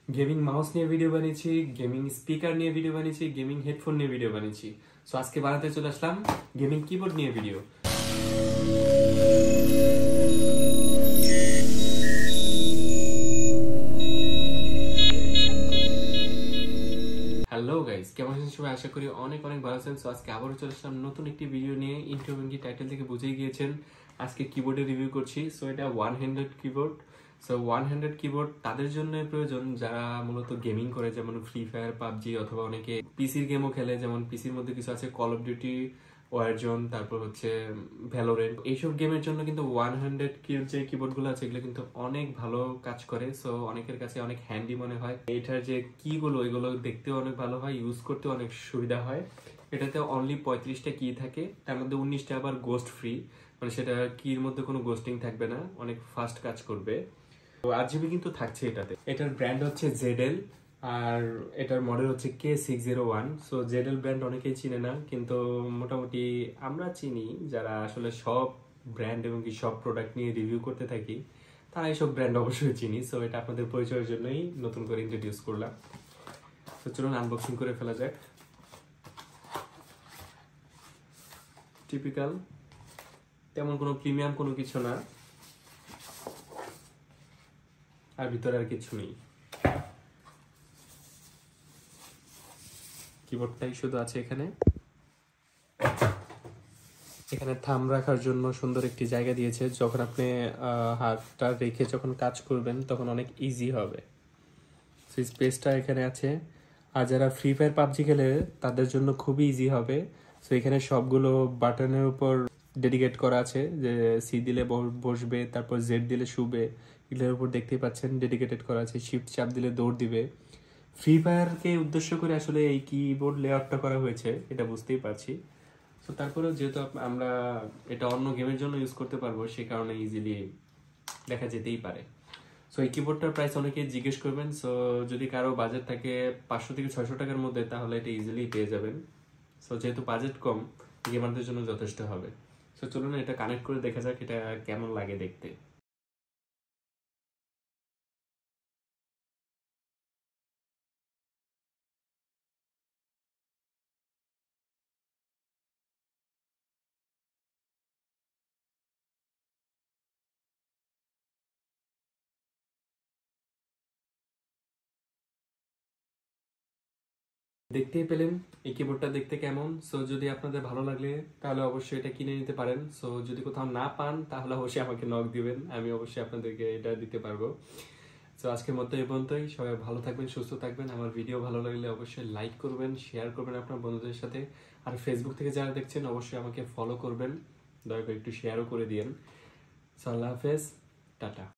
Gaming mouse নিয়ে video বানিয়েছি, gaming speaker নিয়ে ভিডিও বানিয়েছি, গেমিং হেডফোন নিয়ে ভিডিও বানিয়েছি। সো আজকে বানাতে চলে আসলাম গেমিং কিবোর্ড নিয়ে ভিডিও। হ্যালো গাইস, কেমন আছেন সবাই? আশা করি অনেক অনেক ভালো আছেন। সো আজকে আবারও চলে আসলাম নতুন একটি ভিডিও নিয়ে। ইন্ট্রো এবং টাইটেল থেকে বুঝেই গিয়েছেন আজকে কিবোর্ডের রিভিউ করছি। সো এটা one handed keyboard. So one handed keyboard তাদের জন্য প্রয়োজন যারা মূলত গেমিং করে, যেমন ফ্রি ফায়ার, পাবজি, অথবা অনেকে পিসির গেমও খেলে। যেমন পিসির মধ্যে কিছু আছে কল অফ ডিউটি, ওয়ারজোন, তারপর হচ্ছে ভ্যালোরেন্ট। এইসব গেমের জন্য কিন্তু ওয়ান হ্যান্ডেড যে কিবোর্ড গুলো আছে এগুলো কিন্তু অনেক ভালো কাজ করে। সো অনেকের কাছে অনেক হ্যান্ডি মনে হয়। এটার যে কি গুলো এগুলো দেখতেও অনেক ভালো হয়, ইউজ করতেও অনেক সুবিধা হয়। এটাতে অনলি 35টা কি থাকে, তার মধ্যে 19টা আবার গোস্ট ফ্রি, মানে সেটা কির মধ্যে কোনো গোস্টিং থাকবে না, অনেক ফাস্ট কাজ করবে। তো 8 GB কিন্তু থাকছে এটাতে। এটার ব্র্যান্ড হচ্ছে জেডেল, আর এটার মডেল হচ্ছে K601। সো জেডেল ব্র্যান্ড অনেকেই চিনে না, কিন্তু মোটামুটি আমরা চিনি যারা আসলে সব ব্র্যান্ড এবং কি সব প্রোডাক্ট নিয়ে রিভিউ করতে থাকি, তারা এইসব ব্র্যান্ড অবশ্যই চিনি। সো এটা আপনাদের পরিচয়ের জন্যই নতুন করে ইন্ট্রোডিউস করলাম। তো চলুন আনবক্সিং করে ফেলা যাক। টিপিক্যাল, তেমন কোনো প্রিমিয়াম কোনো কিছু না, আর ভিতরে আর কিছু নেই। কিবোর্ডটাই শুধু আছে এখানে। এখানে থাম রাখার জন্য সুন্দর একটি জায়গা দিয়েছে, যখন আপনি হাতটা রেখে যখন কাজ করবেন তখন অনেক ইজি হবে। সেই স্পেসটা এখানে আছে। আর যারা ফ্রি ফায়ার পাবজি খেলে তাদের জন্য খুবই ইজি হবে। সো এখানে সবগুলো বাটনের উপর ডেডিকেট করা আছে, যে সি দিলে বসবে, তারপর জেড দিলে শুবে, এগুলোর উপর দেখতেই পাচ্ছেন ডেডিকেটেড করা আছে। শিফট চাপ দিলে দৌড় দিবে। ফ্রি ফায়ারকে উদ্দেশ্য করে আসলে এই কিবোর্ড লেআউটটা করা হয়েছে, এটা বুঝতেই পারছি। তো তারপরেও যেহেতু আমরা এটা অন্য গেমের জন্য ইউজ করতে পারবো, সেই কারণে ইজিলি দেখা যেতেই পারে। সো এই কিবোর্ডটার প্রাইস অনেকে জিজ্ঞেস করবেন। সো যদি কারো বাজেট থাকে 500 থেকে 600 টাকার মধ্যে, তাহলে এটা ইজিলি পেয়ে যাবেন। সো যেহেতু বাজেট কম, গেমারদের জন্য যথেষ্ট হবে। সো চলুন এটা কানেক্ট করে দেখা যাক এটা কেমন লাগে দেখতে। দেখতেই পেলেন এই কিবোর্ডটা দেখতে কেমন। সো যদি আপনাদের ভালো লাগলে তাহলে অবশ্যই এটা কিনে নিতে পারেন। সো যদি কোথাও না পান তাহলে অবশ্যই আমাকে নক দিবেন, আমি অবশ্যই আপনাদেরকে এটা দিতে পারবো। তো আজকের মতো এই পর্যন্তই। সবাই ভালো থাকবেন, সুস্থ থাকবেন। আমার ভিডিও ভালো লাগলে অবশ্যই লাইক করবেন, শেয়ার করবেন আপনার বন্ধুদের সাথে। আর ফেসবুক থেকে যারা দেখছেন অবশ্যই আমাকে ফলো করবেন, দয়া করে একটু শেয়ারও করে দিয়েন। সো আল্লাহ হাফেজ, টাটা।